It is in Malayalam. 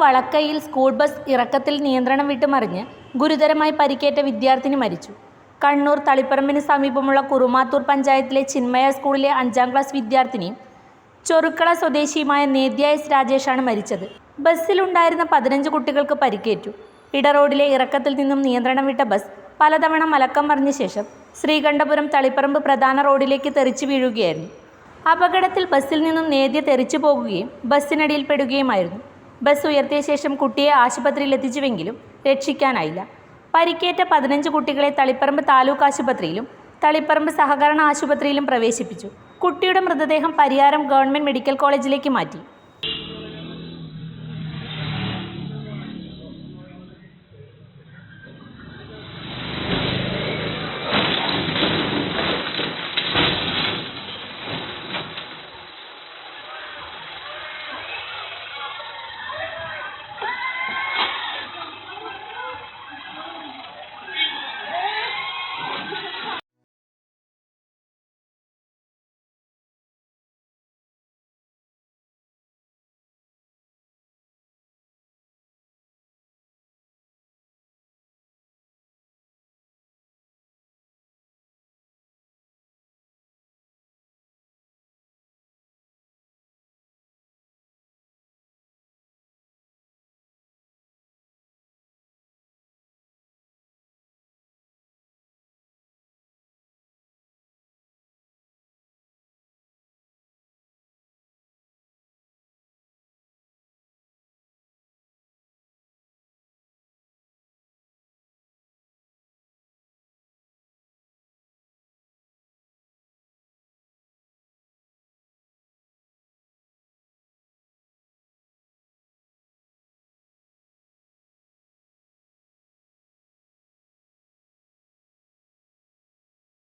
വളക്കയിൽ സ്കൂൾ ബസ് ഇറക്കത്തിൽ നിയന്ത്രണം വിട്ട് മറിഞ്ഞ് ഗുരുതരമായി പരിക്കേറ്റ വിദ്യാർത്ഥിനി മരിച്ചു. കണ്ണൂർ തളിപ്പറമ്പിന് സമീപമുള്ള കുറുമാത്തൂർ പഞ്ചായത്തിലെ ചിന്മയ സ്കൂളിലെ 5ാം ക്ലാസ് വിദ്യാർത്ഥിനിയും ചൊറുക്കള സ്വദേശിയുമായ നേദ്യ എസ് രാജേഷാണ് മരിച്ചത്. ബസ്സിലുണ്ടായിരുന്ന 15 കുട്ടികൾക്ക് പരിക്കേറ്റു. ഇടറോഡിലെ ഇറക്കത്തിൽ നിന്നും നിയന്ത്രണം വിട്ട ബസ് പലതവണ മലക്കം മറിഞ്ഞ ശേഷം ശ്രീകണ്ഠപുരം തളിപ്പറമ്പ് പ്രധാന റോഡിലേക്ക് തെറിച്ചു വീഴുകയായിരുന്നു. അപകടത്തിൽ ബസ്സിൽ നിന്നും നേദ്യ തെറിച്ചു പോകുകയും ബസ്സിനടിയിൽ പെടുകയുമായിരുന്നു. ബസ് ഉയർത്തിയ ശേഷം കുട്ടിയെ ആശുപത്രിയിൽ എത്തിച്ചുവെങ്കിലും രക്ഷിക്കാനായില്ല. പരിക്കേറ്റ 15 കുട്ടികളെ തളിപ്പറമ്പ് താലൂക്ക് ആശുപത്രിയിലും തളിപ്പറമ്പ് സഹകരണ ആശുപത്രിയിലും പ്രവേശിപ്പിച്ചു. കുട്ടിയുടെ മൃതദേഹം പരിയാരം ഗവൺമെൻറ് മെഡിക്കൽ കോളേജിലേക്ക് മാറ്റി.